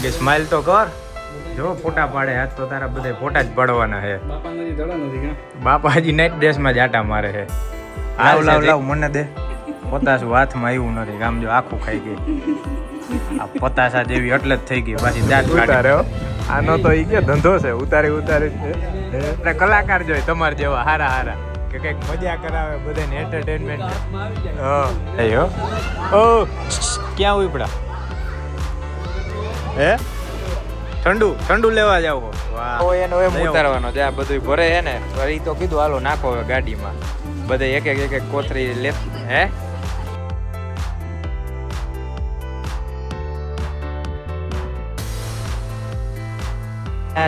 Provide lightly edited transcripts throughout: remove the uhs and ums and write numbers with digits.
કે સ્માઈલ તો કર. જો ફોટા પાડે આજ તો તારા બધા ફોટા જ પાડવાના છે. બાપા હજી નાઈટ ડ્રેસમાં જાટા મારે છે. લાવ મને દે. પતાસું હાથમાં આવ્યું નથી. આમ જો આખું ખાઈ ગઈ. આ પતાસા જેવી એટલે જ થઈ ગઈ. પાછી દાંત કાઢે. આનો તો ઈ કે ધંધો છે ઉતારી કલાકાર જોઈ તમારે જેવા હારા કે કઈક મજા કરાવે બધાને એન્ટરટેનમેન્ટ. ક્યાં ઉપડા હે ઠંડુ લેવા જાવ. એનો એમ ઉતારવાનો જે આ બધું ભરે હે ને એ તો કીધું હાલો નાખો હવે ગાડીમાં બધે એક એક કોથરી લે. હે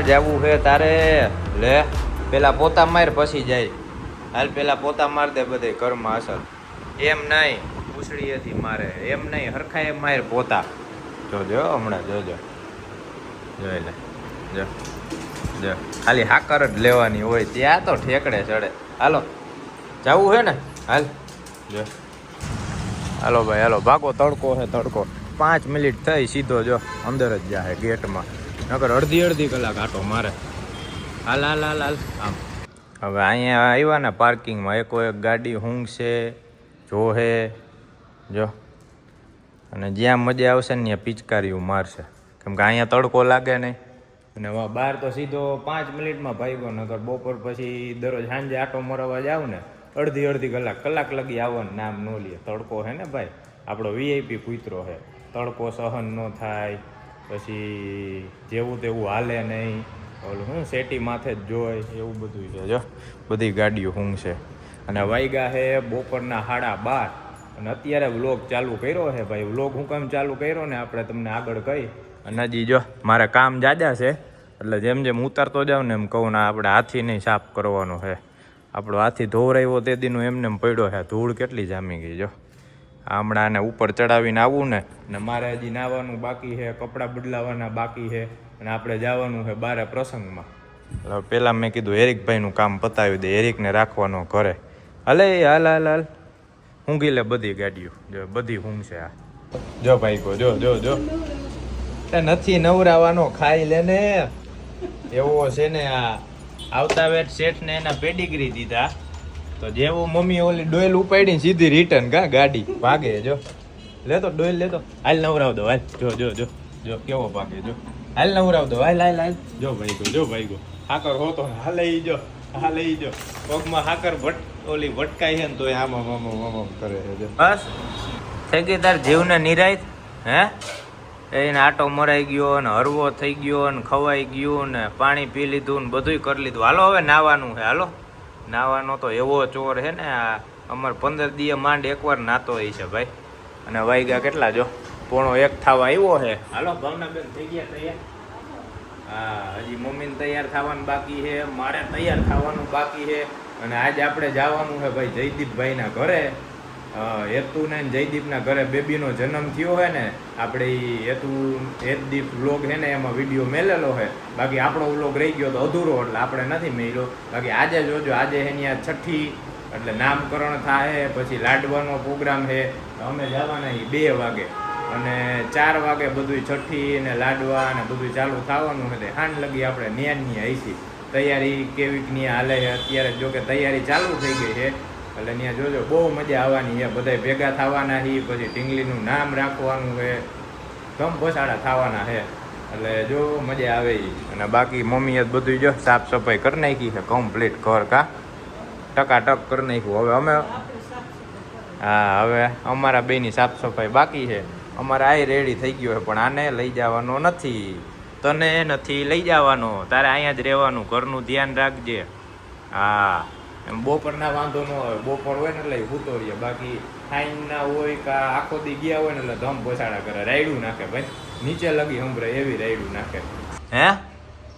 જવું છે તારે લે પેલા પોતા માર પછી જાય. હાલ પેલા પોતા માર દે બધે ઘરમાં અસર. એમ નહીં ઉછળી હતી મારે એમ નહીં હરખાએ માર પોતા. જોજો હમણાં જોજો જોઈ લે જો ખાલી હાકર જ લેવાની હોય ત્યાં તો ઠેકડે ચડે. હાલો જવું છે ને હાલ જો હાલો ભાઈ હાલો ભાગો. તડકો છે તડકો. 5 મિનિટ થઈ સીધો જો અંદર જ જાય ગેટમાં. નકર અડધી કલાક આટો મારે. હાલ આમ હવે અહીંયા આવ્યા ને પાર્કિંગમાં એક ગાડી ઊંઘશે જોહે જો. અને જ્યાં મજા આવશે ને ત્યાં પિચકારીઓ મારશે કેમ કે અહીંયા તડકો લાગે નહીં. અને બહાર તો સીધો 5 મિનિટમાં ભાગ્યો. નકર બપોર પછી દરરોજ સાંજે આટો મરવા જાવ ને અડધી કલાક લગી આવવાનું નામ ન લે. તડકો છે ને ભાઈ આપણો વીઆઈપી કૂતરો છે. તડકો સહન ન થાય પછી જેવું તેવું હાલે નહીં. ઓલું હું સેટી માથે જ જોઈ એવું બધું છે જો. બધી ગાડીઓ ઊંઘશે. અને વાગ્યા છે બપોરના 12:30 અને અત્યારે વ્લોગ ચાલુ કર્યો છે ભાઈ. વ્લોગ હું કેમ ચાલુ કર્યો ને આપણે તમને આગળ કહી. અને હજી જો મારે કામ જાજા છે એટલે જેમ ઉતારતો જાવ ને એમ કહું ને આપણે હાથી નહીં સાફ કરવાનો છે. આપણો હાથી ધોવરાવ્યો તે દીનો એમને પડ્યો છે. ધૂળ કેટલી જામી ગઈ જો. હમણાં આને ઉપર ચડાવીને આવું ને મારે હજી નાહવાનું બાકી છે. કપડાં બદલાવાના બાકી છે. અને આપણે જવાનું છે બારે પ્રસંગમાં. પહેલાં મેં કીધું હેરિકભાઈનું કામ પતાવી દે. હેરિકને રાખવાનો ઘરે. હાલ ઊંઘી લે બધી ગાડીઓ જો બધી ઊંઘશે. આ જો ભાઈ કો જો નથી નવરાવાનો ખાઈ લે ને એવો છે ને. આ આવતા વેટ શેઠને એના પેડિગ્રી દીધા તો જેવું મમ્મી ઓલી ડોયલ ઉપાડીને સીધી રિટર્ન ગાડી ભાગે જો. લેતો ડોયલ લેતો હાલ નવરાવ દો હાલ. જો કેવો ભાગે જો. હાલ નવરાવ દો હાલ જો ભાઈ ગો હાકર હોતો હાલે જો પગમાં હાકર ઓલી વટકાઈ છે ને તો આમ કરે છે. બસ થઈ ગઈ તાર જીવને નિરાય. હે એને આટો મરાઈ ગયો ને હરવો થઈ ગયો ને ખવાઈ ગયું ને પાણી પી લીધું ને બધુંય કરી લીધું. હાલો હવે નાવાનું છે. હાલો નાવાનો તો એવો ચોર છે ને આ અમારે 15 દીએ માંડ એકવાર નાતો હોય છે ભાઈ. અને વાગ્યા કેટલા જો 1:30 થવા આવ્યો છે. હાલો ભાવનાબેન થઈ ગયા તૈયાર. હા હજી મમ્મીને તૈયાર થવાનું બાકી છે. મારે તૈયાર થવાનું બાકી છે. અને આજે આપણે જવાનું છે ભાઈ જયદીપભાઈના ઘરે. હેતુને જયદીપના ઘરે બેબીનો જન્મ થયો છે ને આપણે હેતદીપ વ્લોગ છે ને એમાં વિડીયો મેલેલો છે. બાકી આપણો વ્લોગ રહી ગયો તો અધૂરો એટલે આપણે નથી મેલ્યો. બાકી આજે જોજો આજે એની આ 6ઠ્ઠી એટલે નામકરણ થાય. પછી લાડવાનો પ્રોગ્રામ છે. અમે જવાના 2 વાગે અને 4 વાગે બધું 6ઠ્ઠી ને લાડવા ને બધું ચાલુ થવાનું છે. હાંડ લગી આપણે ન્યાની આવીશી. તૈયારી કેવીક ની હાલે છે અત્યારે. જો કે તૈયારી ચાલુ થઈ ગઈ છે એટલે ત્યાં જોજો બહુ મજા આવવાની છે. બધા ભેગા થવાના છે. પછી ઢીંગલીનું નામ રાખવાનું છે. ગમ ભસાડા થવાના છે એટલે જો મજા આવે. અને બાકી મમ્મીએ બધું જો સાફ સફાઈ કરી નાખી છે કમ્પ્લીટ. ઘર ટકાટક કરી નાખ્યું. હવે અમે હવે અમારા બેની સાફ સફાઈ બાકી છે. અમારે આ રેડી થઈ ગયો છે પણ આને લઈ જવાનો નથી. તને નથી લઈ જવાનો. તારે અહીંયા જ રહેવાનું. ઘરનું ધ્યાન રાખજે. હા એમ બપોરના વાંધો ન હોય. બપોર હોય ને એટલે ભૂતો રહીએ. બાકી ખાઈના હોય કે આખો દી ગયા હોય ને એટલે ધમ ભસાડા કરે. રાયડું નાખે ભાઈ. નીચે લગી સંભળાય એવી રાયડું નાખે. હે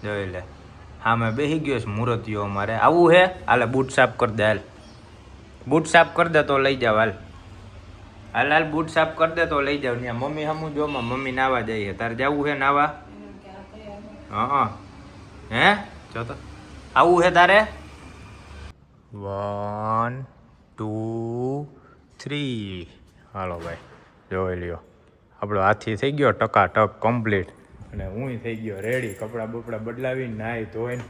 જોઈ લે હા મેં બેસી ગયો છે મુહૂર્તિયો અમારે આવું હે. હાલે બૂટ સાફ કરી દે. હાલ બૂટ સાફ કરી દે તો લઈ જાવ. હાલ બૂટ સાફ કરી દે તો લઈ જાવ. ત્યાં મમ્મી હમું જોમાં મમ્મી નાવા જાય છે. તારે જવું છે નાવા? હા હે જો તો આવું છે તારે? 1 2 3 હાલો ભાઈ જોઈ લ્યો આપણો હાથી થઈ ગયો ટકાટક કમ્પ્લીટ. અને હું થઈ ગયો રેડી, કપડાં બપડા બદલાવીને નાહી ધોઈને.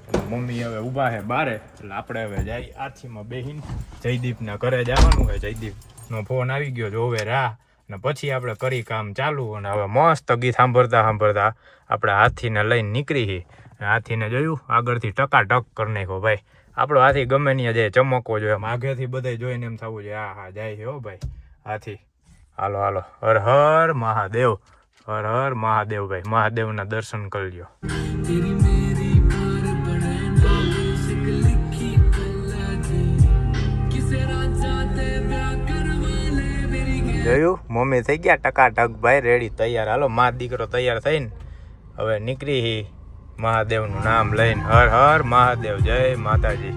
અને મમ્મી હવે ઊભા છે બારે, એટલે આપણે હવે જાય આથીમાં બેહીને જયદીપના ઘરે જવાનું છે. જયદીપનો ફોન આવી ગયો જોવે રાહ, અને પછી આપણે કરી કામ ચાલુ. અને હવે મસ્ત ગીત સાંભળતા આપણે હાથીને લઈને નીકળી. હાથીને જોયું આગળથી ટકાટક કરી નાખ્યો ભાઈ. આપણો હાથી ગમે ત્યાં જાય ચમકવો જોઈએ, એમ આગળથી બધા જોઈને એમ થવું જોઈએ હા જાય છે હો ભાઈ હાથી. હાલો હાલો, હર હર મહાદેવ, હર હર મહાદેવ ભાઈ, મહાદેવના દર્શન કરી લ્યો. જોયું મમ્મી થઈ ગયા ટકાટક ભાઈ રેડી તૈયાર. હાલો મા દીકરો તૈયાર થઈને હવે નીકળી મહાદેવનું નામ લઈને. હર હર મહાદેવ, જય માતાજી.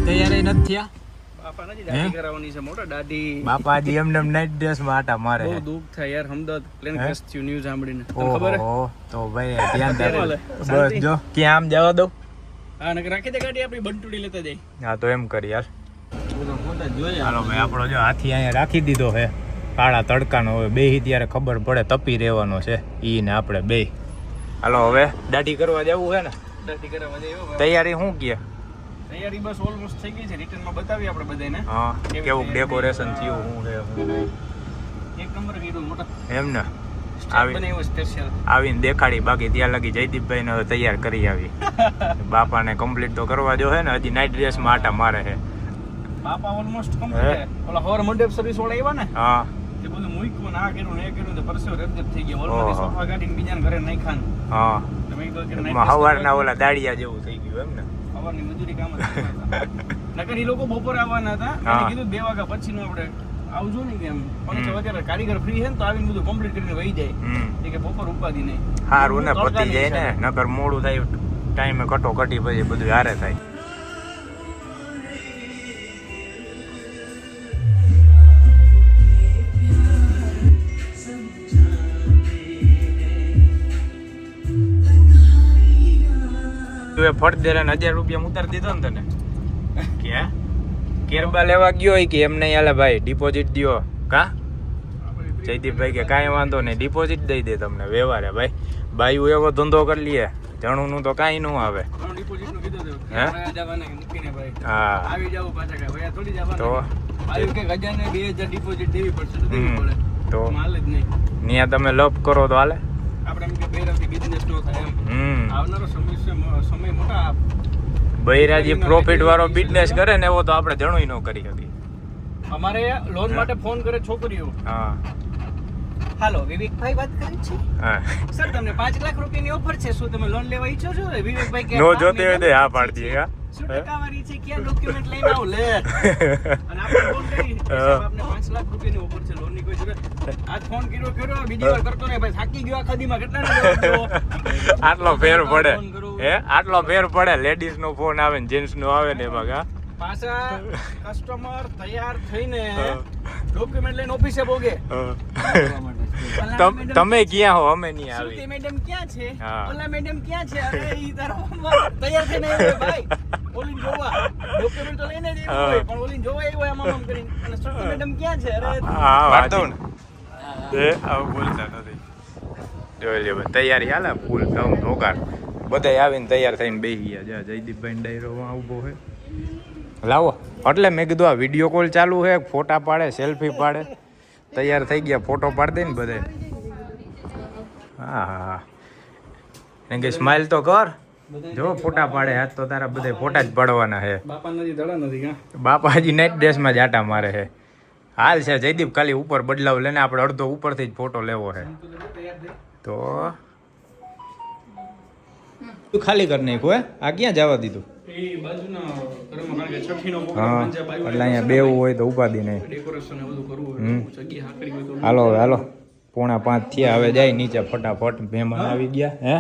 તૈયારી નથી થયા બાપાજી એમને નાઈટ ડ્રેસ માં આટા મારે. બહુ દુઃખ થાય યાર, અમદાવાદ પ્લેન ક્રેશ થયું ન્યૂઝ સાંભળીને. ખબર હે? તો ભાઈ ધ્યાન રાખો બસ. જો ક્યાં આમ જવા દો. હા નકર રાખી દે ગાડી આપણી બંટુડી લેતા જઈ. હા તો એમ કરી યાર. હાલો ભાઈ આપણો જો હાથી અહીંયા રાખી દીધો છે કાળા તડકાનો. હવે બે ત્યારે ખબર પડે તપી રહેવાનો છે ઈ ને આપણે બે. હાલો હવે દાઢી કરવા જવું છે ને? દાઢી કરવા જઈએ. તૈયારી શું કે? તૈયારી બસ ઓલમોસ્ટ થઈ ગઈ છે. રિટર્નમાં બતાવી આપણે બધાને. હા કેવું ડેકોરેશન થયું શું છે? એક નંબર કીધું મોટા એમ ને સ્પેશિયલ આવીને દેખાડી. બાકી ત્યાં લગી જયદીપભાઈ ને તૈયાર કરી આવી. બાપાને કમ્પ્લીટ તો કરવા જો હે ને, હજી નાઈટ ડ્રેસ માં આટા મારે છે બાપા. Almost complete. ઓલા હોર મંડપ સર્વિસ વાળા આવ્યા ને, હા તે બધું મૂક્યું ને આ કર્યું ને એ કર્યું તો પરસેવો રેબજેબ થઈ ગયો. ઓલરેડી સોફા ગાડીને બીજાને ઘરે નાખ્યા. હા તમે એક તો હવારના ઓલા દાડિયા જેવું થઈ ગયું એમ ને. સવારની મજૂરી કામ નકર એ લોકો બપોરે આવવાના હતા. કીધું 2 વાગ્યા પછી નું આપણે આવજો ને કેમ 5 વાગ્યા કારીગર ફ્રી છે ને તો આવીને બધું કમ્પ્લીટ કરીને વહી જાય. કે બપોર ઉપાધી નહીં સારું ને પતી જાય ને, નકર મોડું થાય ટાઈમે કટોકટી પછી બધું હારે થાય. તું એ ફટ દેરા 1000 રૂપિયા ઉતારી દીધો ને તને? ક્યાં કેરબા લેવા ગયો હોય કે એમ નહીં? હાલે ભાઈ ડિપોઝિટ દ્યો. કા જયદીપભાઈ કે કાંઈ વાંધો નહીં, ડિપોઝિટ દઈ દે તમને વ્યવહારે. ભાઈ બાયું એવો ધંધો કરી લઈએ જણું નું તો કાંઈ ન આવે. તો ત્યાં તમે લપ કરો તો હાલે. બૈરાજી પ્રોફિટ વાળો બિઝનેસ કરે ને એવો તો આપણે જણું ન કરી શકીએ. અમારે લોન માટે ફોન કરે છોકરીઓ. હા હાલો વિવેકભાઈ વાત કરી છે. હા સર તમને 5 લાખ રૂપિયાની ઓફર છે, શું તમે લોન લેવા ઈચ્છો છો? વિવેકભાઈ કે નો જોતે હોય તો હા પાડી દે. શું ટકાવારી છે, ક્યાં ડોક્યુમેન્ટ લઈને આવ લે. અને આપણે ફોન કરી આપને 5 લાખ રૂપિયાની ઓફર છે, લોનની કોઈ જરૂર. આજ ફોન કર્યો બીજી વાર કરતો ને ભાઈ, થાકી ગયો આખા દીમાં કેટલાને જવાબ દો. આટલો ફેર પડે હે? આટલો ફેર પડે. લેડીઝ નો ફોન આવે ને જેન્ટ્સ નો આવે ને એમાં કા પાછા કસ્ટમર તૈયાર થઈને ડોક્યુમેન્ટ લઈને ઓફિસે પોગે. તમે ક્યાં હો? અમે નહીં આવી. સુતી મેડમ ક્યાં છે? ઓલા મેડમ ક્યાં છે? અરે ઈ તારો તૈયાર થઈને આવ્યો ભાઈ. ઓલી જોવા ડોક્યુમેન્ટ તો લઈને જ આવ્યો હોય પણ ઓલી જોવા આવ્યો એમ આમ કરીને. અને સુતી મેડમ ક્યાં છે? અરે હા વાતો ને એ આવ બોલતા નથી. જોઈ લે તૈયારી હાલે ફૂલ કામ ધોકાર. બધાય આવીને તૈયાર થઈને બેસી ગયા. જા જયદીપભાઈ ડાયરો ઉભો છે. લાવો એટલે મેં કીધું આ વિડીયો કોલ ચાલુ છે, ફોટા પાડે સેલ્ફી પાડે. તૈયાર થઈ ગયા, ફોટો પાડી દે ને બધે. હા હા હા એમ કે સ્માઈલ તો કર. જો ફોટા પાડે આજ તો તારા બધા ફોટા જ પાડવાના છે. બાપા હજી નાઈટ ડ્રેસમાં જ આટા મારે છે. હાલ છે જયદીપ ખાલી ઉપર બદલાવ લઈને આપણે અડધો ઉપરથી જ ફોટો લેવો છે. તો તું ખાલી કરી નાખ્યું હે? આ ક્યાં જવા દીધું? હા એટલે અહીંયા બેવું હોય તો ઉપાધિ નહીં. હાલો હવે હાલો 4:45 થયા, હવે જાય નીચે ફટાફટ. મહેમાન આવી ગયા હે?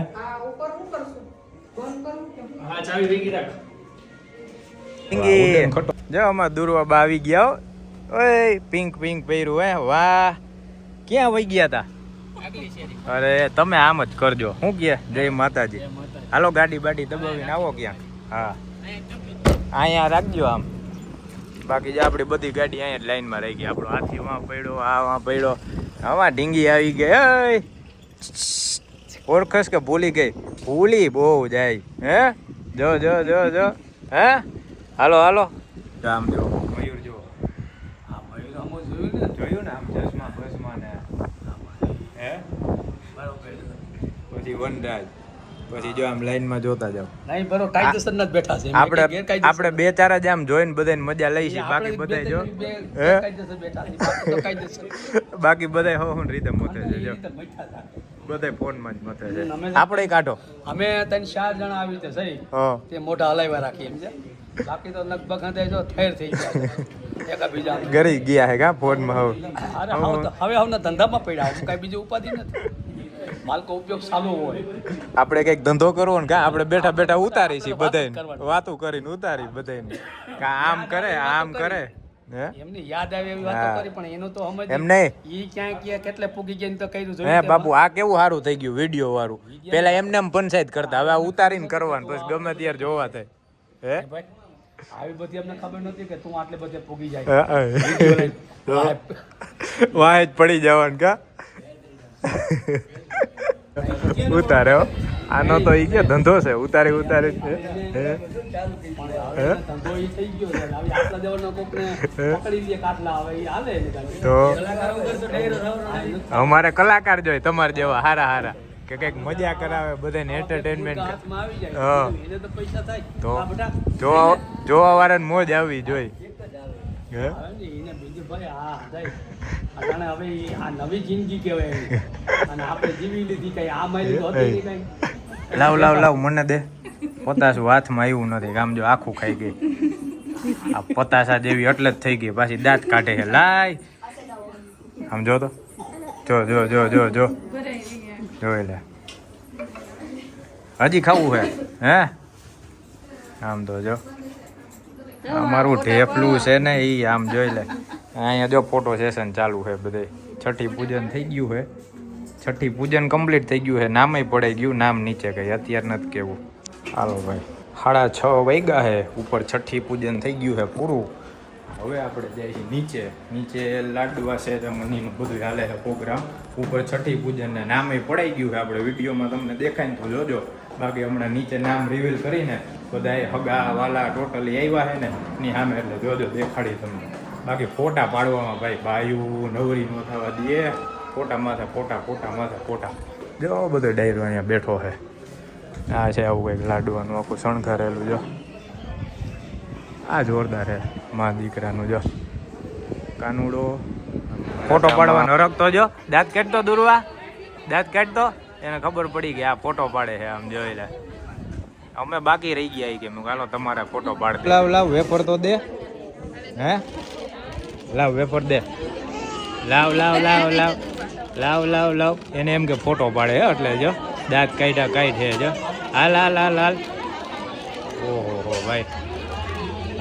જો અમારા દુર્વા બા આવી ગયા. ઓય પિંક પહેર્યું હે? વાહ ક્યાં વહી ગયા તા? અરે તમે આમ જ કરજો. શું કે જય માતાજી. હાલો ગાડી બાડી દબાવીને આવો ક્યાંક. હા અહીંયા રાખજો આમ. બાકી જે આપણી બધી ગાડી અહીંયા જ લાઈનમાં રહી ગઈ. આપણો હાથી વાં પડ્યો, આ વાં પડ્યો, આમાં ઢીંગી આવી ગઈ. હે ઓળખસ કે ભૂલી ગઈ? ભૂલી બહુ જાય. હે જો જો જો જો. હે હાલો હાલો. આમ જો મયુર જો. હા મયુર આમ જોયું ને. જોયું ને આમ ચશ્મા બસમાં ને. હે પછી વનરાજ. પછી જો આમ લાઈનમાં જોતા જાવ. નહીં બરો કાયદેસર જ બેઠા છે. આપણે બે ચાર જ આમ જોઈને બધાને મજા લઈ છે. બાકી બધા જો કાયદેસર બેઠા છે. બાકી તો કાયદેસર. બાકી બધા હોન રીતે મોતે છે જો. બધા ફોનમાં જ મોતે છે. આપણે કાઢો. અમે 3-4 જણા આવી રીતે સહી. તે મોઢા હલાવ્યા રાખી એમ છે. બાકી તો લગભગ હંતે જો થેર થઈ ગયા એકા બીજા ગરી ગયા હે કા ફોનમાં હવે. અરે હવે હવના ધંધામાં પડ્યા. હું કાંઈ બીજું ઉપાધિ નથી. માલકો ઉપયોગ ચાલુ હોય. આપણે કઈક ધંધો કરવો ને કા આપણે બેઠા બેઠા ઉતારી છીએ બધાને વાતો કરીને ઉતારી બધાને કા આમ કરે આમ કરે. એમની યાદ આવે એવી વાતો કરી પણ એનું તો સમજ એમ નહીં. ઈ ક્યાં ક્યાં કેટલે પૂગી ગયા તો કર્યું હે જોયું. બાપુ આ કેવું સારું થઈ ગયું વિડીયો વાળું. પેલા એમને એમ પંચાયત કરતા હવે આ ઉતારીને કરવાનું પછી ગમે ત્યારે જોવા થાય. હે ભાઈ આવી બધી અમને ખબર નથી કે તું આટલે બધે પૂગી જાય. વાહ જ પડી જવાનું કા ઉતારે આનો તો ઈ કે ધંધો છે ઉતારી ઉતારી ધંધો ઈ થઈ ગયો છે. આવી આટલા દેવનો કોકને પકડી લે કાટલા આવે ઈ હાલે તો અમારે કલાકાર જોઈએ તમારે જેવા હારા હારા કે કઈક મજા કરાવે બધાને એન્ટરટેનમેન્ટ. હા એને તો પૈસા થાય તો જોવા વાળાને મોજ આવવી જોઈએ. એને બીજું ભાઈ હા જાય હવે આ નવી જિંદગી કહેવાય અને આપણે જીવી લીધી કઈ આ મારી હોતી નહીં કઈ. લાવ લાવ લાવ મને દે. પતાસું હાથમાં આવ્યું નથી આમ જો આખું ખાઈ ગઈ. આ પતાસા જેવી એટલે જ થઈ ગઈ પાછી દાંત કાઢે છે. લાય આમ જો તો જો જો જો જો જો જોઈ લે હજી ખાવું છે. હે આમ તો જો અમારું ઢેપલું છે ને એ આમ જોઈ લે. અહીંયા જો ફોટો સેશન ચાલુ છે બધે. છઠ્ઠી પૂજન થઈ ગયું છે. છઠ્ઠી પૂજન કમ્પ્લીટ થઈ ગયું છે. નામે પડાઈ ગયું નામ નીચે કઈ અત્યારે નથી કેવું. હાલો ભાઈ 6:30 વાગ્યા છે. ઉપર છઠ્ઠી પૂજન થઈ ગયું છે પૂરું. હવે આપણે જઈએ નીચે. નીચે લાડવા સેરેમનીનું બધું હાલે છે પ્રોગ્રામ. ઉપર છઠ્ઠી પૂજનને નામે પડાઈ ગયું છે. આપણે વિડીયોમાં તમને દેખાય ને તો જોજો. બાકી હમણાં નીચે નામ રિવીલ કરીને બધા હગા વાલા ટોટલી આવ્યા છે ને એની સામે એટલે જોજો દેખાડી તમને. બાકી ફોટા પાડવામાં ભાઈ બાયું નવરી ન થવા દે. ફોટા માથે ફોટા ફોટા માથે ફોટા. જો બધો ડાયરો અહીંયા બેઠો છે. આ છે આવું કંઈક લાડવાનું આખું શણગારેલું જો. આ જોરદાર છે મા દીકરાનું જો કાનુડો. ફોટો પાડવાનો રખતો જો દાંત કાઢતો દુરવા દાંત કાઢતો એને ખબર પડી કે આ ફોટો પાડે છે આમ જોઈ લે. અમે બાકી રહી ગયા કે હાલો તમારે ફોટો પાડ. લાવ લાવ વેફર તો દે. હે લાવ વેફર દે. લાવ લાવ લાવ લાવ લાવ લાવ લાવ એને એમ કે ફોટો પાડે એટલે જો દાંત કાઢ્યા કાઢ છે જો. હાલ હાલ હાલ હાલ. ઓહો હો ભાઈ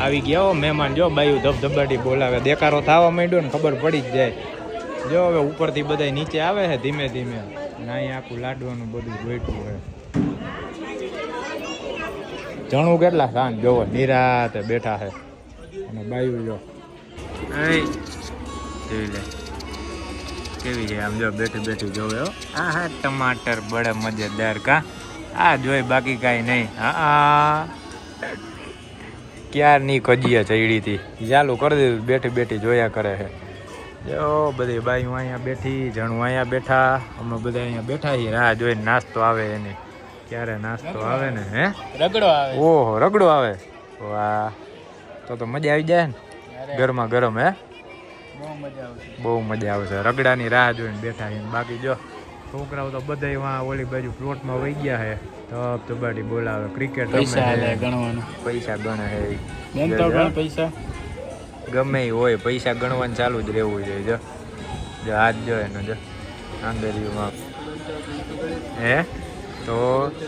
આવી ગયા હો મહેમાન જો. બાયું ધબધબાટી બોલાવે. દેકારો થવા માંડ્યો ને ખબર પડી જ જાય. જો હવે ઉપરથી બધા નીચે આવે છે ધીમે ધીમે. ને અહીંયા આખું લાડવાનું બધું ગોઠવું છે. જણું કેટલા શાંત જોવો નિરાતે બેઠા છે. અને બાયું જો જોઈ લે કેવી છે આમ જો બેઠી બેઠી જોવે. હા હા ટમાટર બડે મજેદાર કા. આ જોઈ બાકી કાંઈ નહીં. હા ક્યારની કજીયા ચડી હતી ચાલુ કરી દીધું. બેઠી બેઠી જોયા કરે છે. જો બધી બાયું અહીંયા બેઠી જણું અહીંયા બેઠા. અમે બધા અહીંયા બેઠા છીએ રાહ જોઈને નાસ્તો આવે એને. ક્યારે નાસ્તો આવે ને. હે રગડો આવે. ઓહો રગડો આવે. વાહ તો મજા આવી જાય ને ગરમા ગરમ. હે બહુ મજા આવશે. રગડાની રાહ જોઈને બેઠા છીએ. બાકી જો છોકરાઓ તો બધા વાં ઓલી બાજુ પ્લોટમાં વહી ગયા છે. ધબધબાટી બોલાવે ક્રિકેટ ગણવાનું પૈસા ગણે છે. પૈસા ગમે એ હોય પૈસા ગણવાનું ચાલુ જ રહેવું જોઈએ. જો જો હાથ જો એનો જો આંગળીઓમાં. હે તો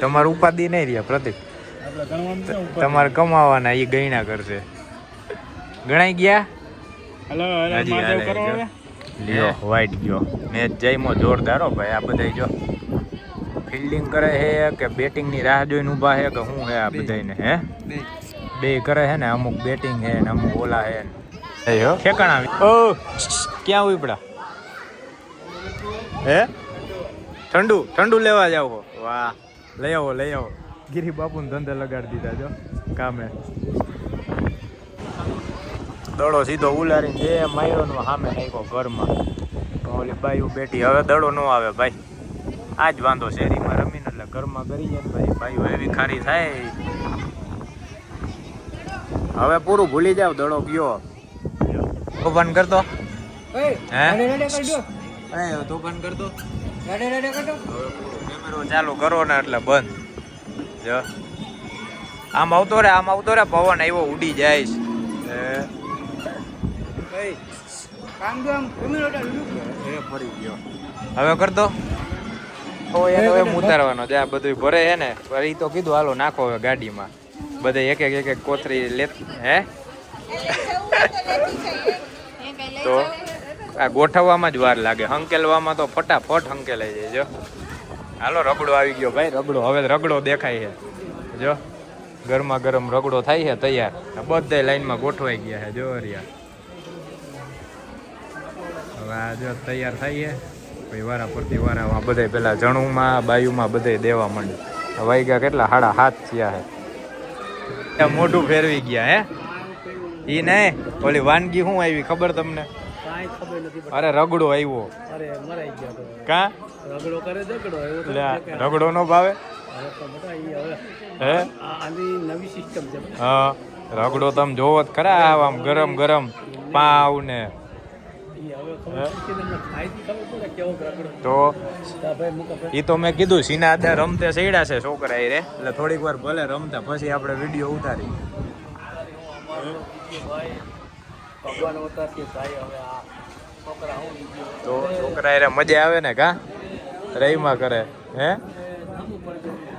તમારું ઉપાધિ નહીં રહ્યા પ્રતિક. તમારે કમાવાના એ ગણ્યા કરશે. ગણાઈ ગયા. લ્યો વાઈટ ગયો મેચ જઈમો જોરદાર હો ભાઈ. આ બધા જો ફિલ્ડિંગ કરે છે કે બેટિંગની રાહ જોઈને ઊભા છે કે શું છે આ બધાને હે બે કરે છે ને અમુક બેટિંગ છે ને અમુક ઓલા છે ઠેકાણા ઓ ક્યાં ઉપડા હે ઠંડુ ઠંડુ લેવા જાવ વાહ લઈ આવો ગિરી બાપુને ધંધે લગાડી દીધા જો કામે દડો સીધો ઉલારીને જે માર્યો નો સામે નાખ્યો ઘરમાં ઓલી બાયું બેઠી હવે દડો ન આવે ભાઈ આ જ વાંધો શેરીમાં રમીને એટલે ઘરમાં કરી જાય ને ભાઈ બાયું એવી ખારી થાય હવે પૂરું ભૂલી જાવ દડો ગયો તોફાન કરતો હે તોફાન કરતો કેમેરો ચાલુ કરો ને એટલે બંધ જો આમ આવતો રે પવન આવ્યો ઉડી જાય ફરી ગયો હવે કરતો ઉતારવાનો જે આ બધું ભરે છે ને એ તો કીધું હાલો નાખો હવે ગાડીમાં બધે એક એક કોથરી લે હે તો આ ગોઠવવામાં જ વાર લાગે હંકેલવામાં તો ફટાફટ હંકેલાઈ જાય જો હાલો રગડો આવી ગયો ભાઈ હવે રગડો દેખાય છે જો ગરમા ગરમ રગડો થાય છે તૈયાર બધા લાઈનમાં ગોઠવાઈ ગયા છે જો રહ્યા હવે આ જો તૈયાર થાય છે પછી વારા ફરતી વારા બધે પેલા જણુમાં બાયુમાં બધે દેવા માંડે વાગ્યા કેટલા 7:30 થયા છે મોઢું ફેરવી ગયા હે ઈ નહીં ઓલી વાનગી શું આવી ખબર તમને અરે રગડો આવ્યો કા રગડો નો ભાવે હે હા રગડો તમે જોવો જ ખરા આમ ગરમ ગરમ પાવ ને તો ઈ તો મેં કીધું સીના આધા રમતે સૈડા છે છોકરા એ રે એટલે થોડીક વાર ભલે રમતા પછી આપણે વિડીયો ઉતારી તો છોકરા એ મજા આવે ને કા રહીમાં કરે હે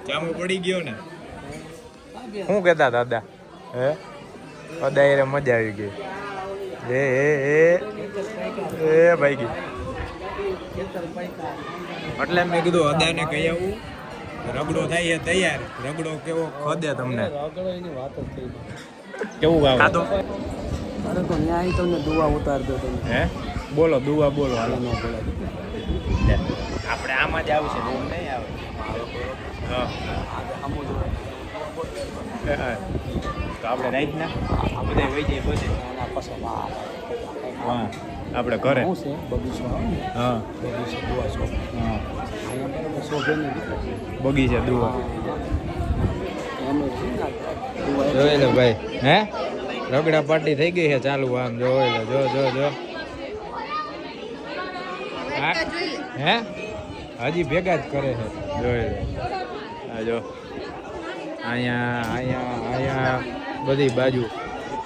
જામો પડી ગયો ને શું કેતા દાદા હે દાદા એ મજા આવી ગઈ એ ભાઈ ગઈ એટલે મેં કીધું અદાને કહી આવું રગડો થાય છે તૈયાર રગડો કેવો ખોદે તમને કેવું ખાધો અરે તો ન્યાય તમને દુવા ઉતાર દો તમે હે બોલો દુવા બોલો હાલો ન બોલે આપણે આમાં જ આવશે બહુ નહીં આવે હા તો આપણે રાઈટ ના બધા વહી જઈએ બધે હા આપણે ઘરે બગીચો હા બગીચો દુવા છો હા શોભે બગીચા દુવા જોઈ લે ભાઈ હે રગડા પાર્ટી થઈ ગઈ છે ચાલુ આમ જોઈ લે જો હે હજી ભેગા જ કરે છે જોઈ લે આ જો અહીંયા બધી બાજુ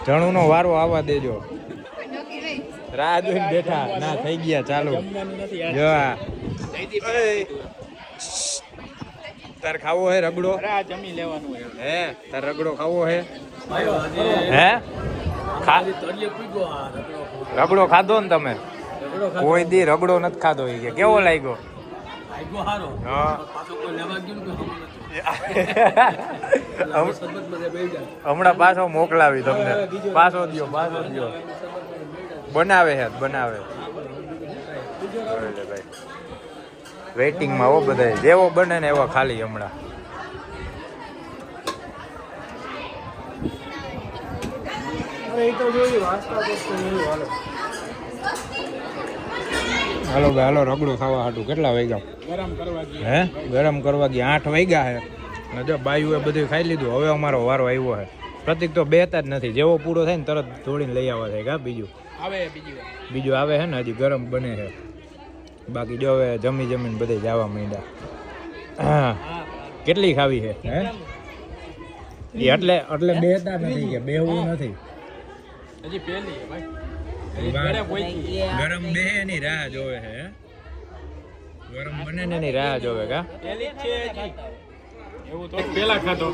જણુનો વારો આવવા દેજો રાહ જોઈને બેઠા ના થઈ ગયા ચાલુ જો તાર ખાવો હે રગડો જમી લેવાનું હે તાર રગડો ખાવો હે હે રગડો ખાધો ને તમે કોઈ દી રગડો નથી ખાધો એ કે કેવો લાગ્યો હમણાં પાછો મોકલાવી તમને પાછો દ્યો બનાવે ભાઈ વેઇટિંગમાં હો બધા જેવો બને ને એવો ખાલી હમણાં હાલો ભાઈ હાલો રગડો ખાવા હાટું કેટલા વાગ્યા ગરમ કરવા ગયા 8 વાગ્યા હે ને જો બાયુ એ બધું ખાઈ લીધું હવે અમારો વારો આવ્યો હે પ્રતિક તો બેતા જ નથી જેવો પૂરો થાય ને તરત દોડીને લઈ આવવા થાય કા બીજું આવે હે ને હજી ગરમ બને છે બાકી જો હવે જમીને બધે જવા માંડ્યા કેટલી ખાવી છે હે એટલે બેતા નથી કે બેહવું નથી હજી પહેલી ગરમ બે ની રાહ જોવે છે ગરમ બને ને ની રાહ જોવે કા પેલા ખાધો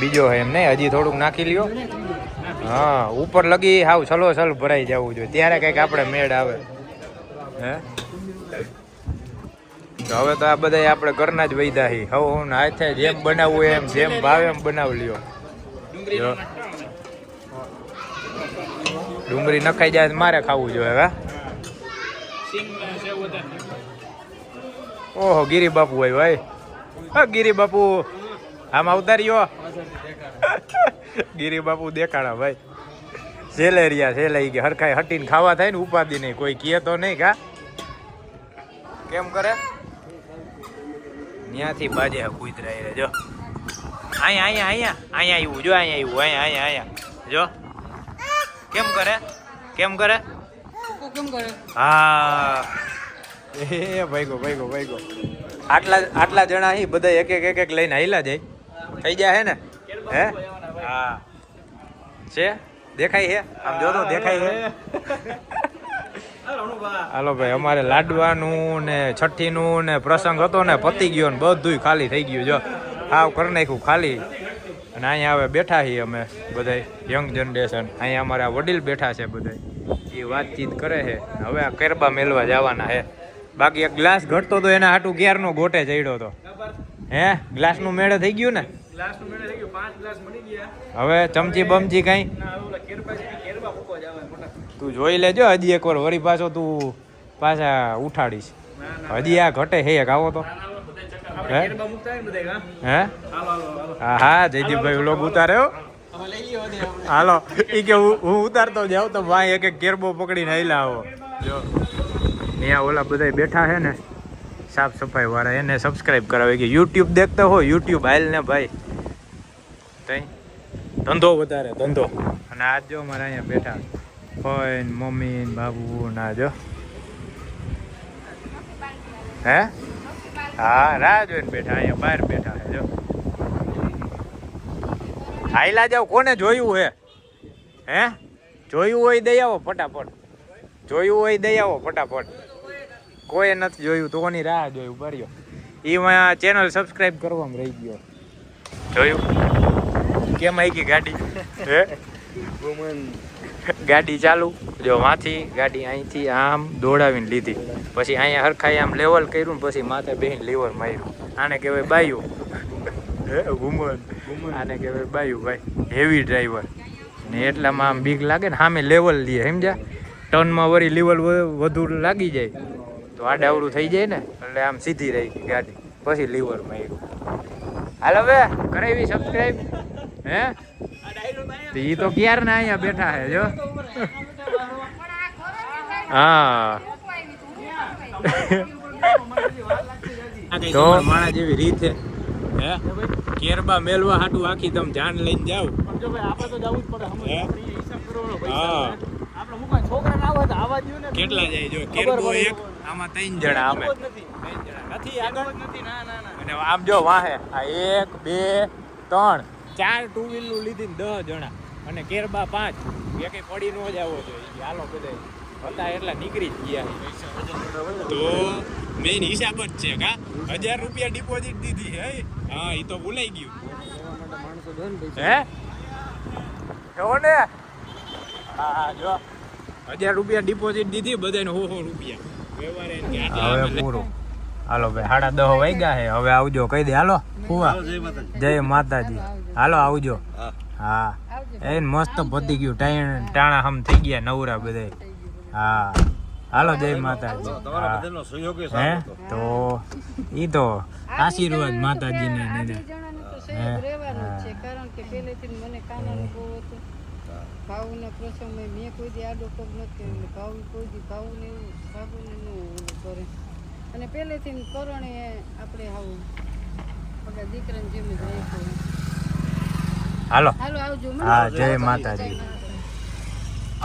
બીજો હે એમ નહીં હજી થોડુંક નાખી લ્યો હા ઉપર લગી હાવ છલ ભરાઈ જવું જોઈએ ત્યારે કઈક આપણે મેળ આવે હે તો હવે તો આ બધા આપણે ઘરના જ વૈદા હી હવે હું હાથે જેમ બનાવવું એમ જેમ ભાવે એમ બનાવી લ્યો. જો ડુંગળી નખાઈ જાય તો મારે ખાવું જોઈએ હવે. ઓહો ગિરી બાપુ હોય ભાઈ. હા ગિરી બાપુ આમ અવતાર્યો. ગિરી બાપુ દેખાડા ભાઈ. સેલેરિયા સેલાઈ કે હરખાઈ હટીને ખાવા થાય ને ઉપાધિ નહીં કોઈ કહે તો નહીં કા કેમ કરે ત્યાંથી બાજે કૂતરા જો અહીંયા અહીંયા અહીંયા અહીંયા આવ્યું જો અહીંયા આવ્યું અહીંયા અહીંયા જો કેમ કરે હા એ ભાઈગો આટલા જણા હી બધા એક લઈને હાઈલા જાય થઈ જાય હે ને હે હા છે દેખાય હે આમ જો તો દેખાય હે. હાલો ભાઈ અમારે લાડવાનું ને છઠ્ઠીનું ને પ્રસંગ હતો ને પતી ગયો ને બધુંય ખાલી થઈ ગયું જો હાવ કરી નાખ્યું ખાલી. અને અહીંયા હવે બેઠા છીએ અમે બધા યંગ જનરેશન અહીંયા અમારા વડીલ બેઠા છે બધા એ વાતચીત કરે છે. હવે આ ગરબા મેલવા જવાના છે. બાકી એક ગ્લાસ ઘટતો તો એના હાટું ક્યારનો ગોટે ચડ્યો હતો હે ગ્લાસનું મેળે થઈ ગયું ને હવે ચમચી બમચી કઈ તું જોઈ લેજો હજી એક વાર વળી પાછો તું પાછા ઉઠાડીશ હજી આ ઘટે હે એક આવો તો હે હા જયદીપભાઈ વ્લોગ ઉતાર્યો હાલો એ કે હું ઉતારતો જાઉં તો ભાઈ એક કેરબો પકડીને આયલા આવો જો અહીંયા ઓલા બધા બેઠા છે ને સાફ સફાઈ વાળા એને સબસ્ક્રાઇબ કરાવે કે યુટ્યુબ દેખતા હો યુટ્યુબ હાલ ને ભાઈ તઈ ધંધો વધારે ધંધો. અને આજ જો મારા અહીંયા બેઠા ફોઈન મમ્મી બાબુ ના જો હે હા રાહ જોઈને બેઠા અહીંયા બહાર બેઠા છે જો હાઈલા જાવ કોને જોયું હે જોયું હોય દઈ આવો ફટાફટ કોઈ નથી જોયું તો કોની રાહ જોયું ભર્યો એમાં ચેનલ સબસ્ક્રાઇબ કરવામાં રહી ગયો જોયું કેમ આવી ગઈ ગાડી હે ગાડી ચાલુ જો માંથી ગાડી અહીંથી આમ દોડાવીને લીધી પછી અહીંયા હરખાઈ આમ લેવલ કર્યું ને પછી માથે બેહીને લીવર માર્યું આને કહેવાય બાયું હે ઘુમન આને કહેવાય બાયું ભાઈ હેવી ડ્રાઈવર ને એટલામાં આમ બીક લાગે ને સામે લેવલ લે સમજ્યા ટર્નમાં વળી લેવલ વધુ લાગી જાય તો આડાવડું થઈ જાય ને એટલે આમ સીધી રહી ગઈ ગાડી પછી લીવર માર્યું. હાલો હવે કરાવી સબસ્ક્રાઇબ હે એ તો ક્યાર ના અહીંયા બેઠા હે જો હા તો માણા જેવી રીત હે કેરબા મેલવા હાટું આખી તમે જાન લઈને જાવ કેટલા જાય જો કેરબો એક આમાં 3 જણા અમે નથી આગળ અને આમ જો વાહે આ 1 2 3 4 ટુ વ્હીલનું લીધી 10 જણા અને કેરબા 5 એકે પડી નો જ આવો જોઈએ હાલો બધા હતા એટલા નીકળી જ ગયા તો મેઇન હિસાબ જ છે કા 1000 રૂપિયા ડિપોઝિટ દીધી હે હા એ તો ભૂલાઈ ગયું હે જો ને હા જો 1000 રૂપિયા ડિપોઝિટ દીધી બધાને 100 રૂપિયા વ્યવહાર હવે પૂરું. હાલો ભાઈ 10:30 વાગ્યા છે હવે આવજો કહી દે હાલો ફુવા જય માતાજી હાલો આવજો હા એ મસ્ત પતી ગયું ટાણા હમ થઈ ગયા નવરા બધા હા હાલો જય માતાજી હે તો ઈ તો આશીર્વાદ માતાજી ને ભાવના પ્રસંગમાં મેં કોઈ દી આડો પગ નથી ભાવ કોઈ દી ભાવને એવું ભાવને કરે અને પહેલેથી કરણે આપણે આવું આપણા દીકરાને જેમ જ રાખ્યું. હાલો આવજો હા જય માતાજી.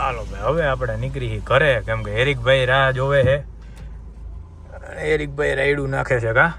હાલો ભાઈ હવે આપણે નીકળી ઘરે કેમ કે હેરિકભાઈ રાહ જોવે છે. હેરિકભાઈ રાયડું નાખે છે કા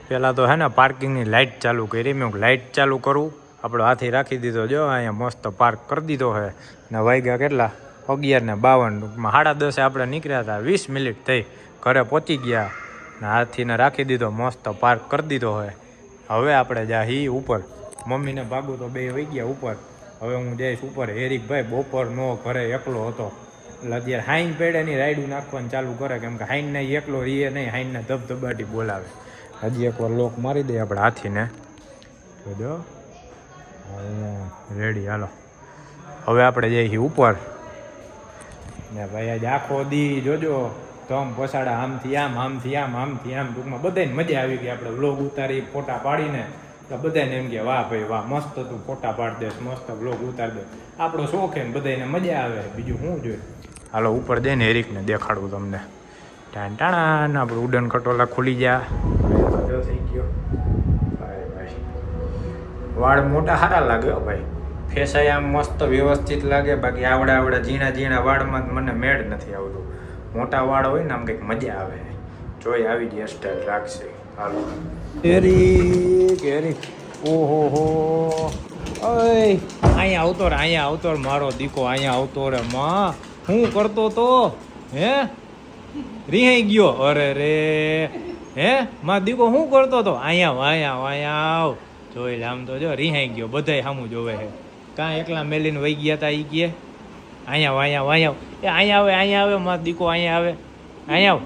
પેલા તો હે ને પાર્કિંગની લાઇટ ચાલુ કરી મેં લાઇટ ચાલુ કરું આપણો હાથી રાખી દીધો જો અહીંયા મસ્ત પાર્ક કરી દીધો છે ને વાગ્યા કેટલા 11:52 ટૂંકમાં 10:30 આપણે નીકળ્યા હતા 20 મિનિટ થઈ ઘરે પહોંચી ગયા ને હાથીને રાખી દીધો મસ્ત પાર્ક કરી દીધો હોય. હવે આપણે જા હી ઉપર મમ્મીને ભાગું તો બે વહી ગયા ઉપર. હવે હું જઈશ ઉપર. હેરિકભાઈ બપોરનો ઘરે એકલો હતો એટલે અત્યારે હાઈન પેડેની રાઈડું નાખવાનું ચાલુ કરે કેમ કે હાઈનને એકલો રીએ નહીં, હાઈનને ધબધબાટી બોલાવે. હજી એકવાર લોક મારી દઈએ આપણે હાથીને. જોજો રેડી હાલો. હવે આપણે જઈએ ઉપર ને ભાઈ આજે આખો દી જોજો ધમ પસાડા આમથી આમ આમથી આમ આમથી આમ ટૂંકમાં બધાને મજા આવી ગઈ. આપણે વ્લોગ ઉતારી ફોટા પાડીને તો બધાને એમ કે વાહ ભાઈ વાહ મસ્ત તું ફોટા પાડી દેશ, મસ્ત વ્લોગ ઉતારી દે. આપણો શોખ એમ બધાને મજા આવે, બીજું શું જોઈએ. હાલો ઉપર જઈને હેરિકને દેખાડું તમને. ટાણા આપણે ઉડન ખટોલા ખુલી ગયા. થઈ ગયો ભાઈ ભાઈ. વાળ મોટા સારા લાગે હો ભાઈ, ફેસાય આમ મસ્ત વ્યવસ્થિત લાગે. બાકી આવડા ઝીણા ઝીણા વાળમાં મને મેળ નથી આવતું. મોટા વાળ હોય ને આમ કંઈક મજા આવે. જોઈ આવી જ હેરસ્ટાઈલ રાખશે. હાલો હેરિક ઓહો હો ઓય અહીંયા આવતો રે મારો દીકો અહીંયા આવતો રે. માં હું કરતો તો હે રિહાઈ ગયો. અરે રે હે માં દીકો શું કરતો તો? અહીંયા આવ જોઈ લે. આમ તો જો રિહાઈ ગયો, બધાય સામું જોવે છે. કાં એકલા મેલીને વહી ગયા તા ઈ કે અહીંયા એ અહીંયા આવે મારો દીકો અહીંયા આવ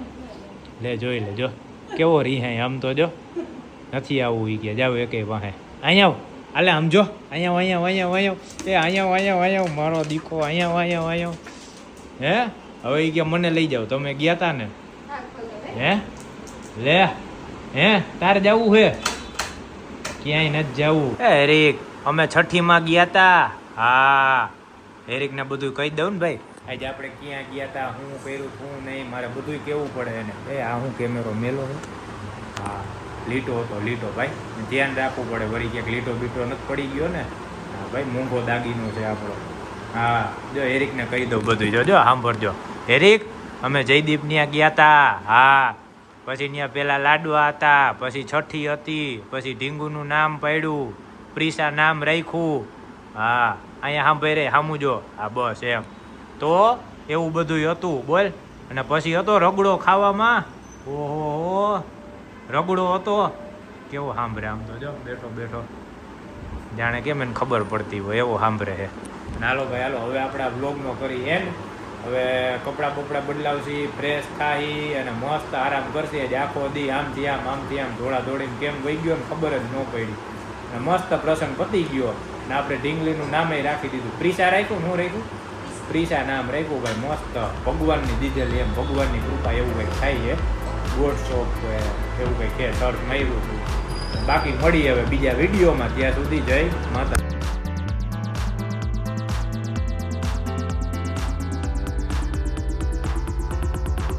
લે. જોઈ લે જો કેવો રિહાઈ. આમ તો જો નથી આવું ઈ કે જાવ એકે વાહે. અહીંયા આલે આમ જો અહીંયા એ અહીંયા મારો દીકો અહીંયા હે. હવે ઈ કે મને લઈ જાવ. તમે ગયા તા ને હે લે હે તારે જવું હે? ક્યાંય નથી જવું. હેરિક અમે છઠ્ઠીમાં ગયા તા. હા હેરિકને બધું કહી દઉં ને ભાઈ. આજે આપણે ક્યાં ગયા તા, હું કર્યું શું નહીં, મારે બધું કેવું પડે એને. આ હું કેમેરો મેલો છે. હા લીટો હતો ભાઈ, ધ્યાન રાખવું પડે. વળી ક્યાંક લીટો બીટો નથી પડી ગયો ને. હા ભાઈ મોંઘો દાગીનો છે આપણો. હા જો હેરિકને કહી દઉં બધું. જો સાંભળજો હેરિક, અમે જયદીપ ત્યાં ગયા તા. હા પછી ત્યાં પેલા લાડવા હતા, પછી છઠ્ઠી હતી, પછી ઢીંગુનું નામ પડ્યું, પ્રિસા નામ રાખ્યું. હા અહીંયા સાંભળે સામું જો. હા બસ એમ તો એવું બધું હતું બોલ. અને પછી હતો રગડો ખાવામાં. ઓહો રગડો હતો કેવો સાંભળે. આમ તો જો બેઠો જાણે કેમ એને ખબર પડતી હોય એવો સાંભળે છે. હાલો ભાઈ હાલો, હવે આપણે આ વ્લોગનો કરી એન્ડ. હવે કપડાં બપડા બદલાવશી, ફ્રેશ થાઈ અને મસ્ત આરામ કરશે. જ આખો દી આમથી આમ દોડા દોડીને કેમ વહી ગયો ને ખબર જ ન પડી. અને મસ્ત પ્રસંગ પતી ગયો ને આપણે ઢીંગલીનું નામે રાખી દીધું. પ્રિસા રાખ્યું. હું રાખ્યું? પ્રિસા નામ રાખ્યું ભાઈ. મસ્ત ભગવાનની દીધેલી એમ, ભગવાનની કૃપા એવું કંઈક થાય છે. ગોડ શોપ એવું કંઈક છે. સર્ચ માર્યું હતું. બાકી મળી હવે બીજા વિડીયોમાં. ત્યાં સુધી જય માતા.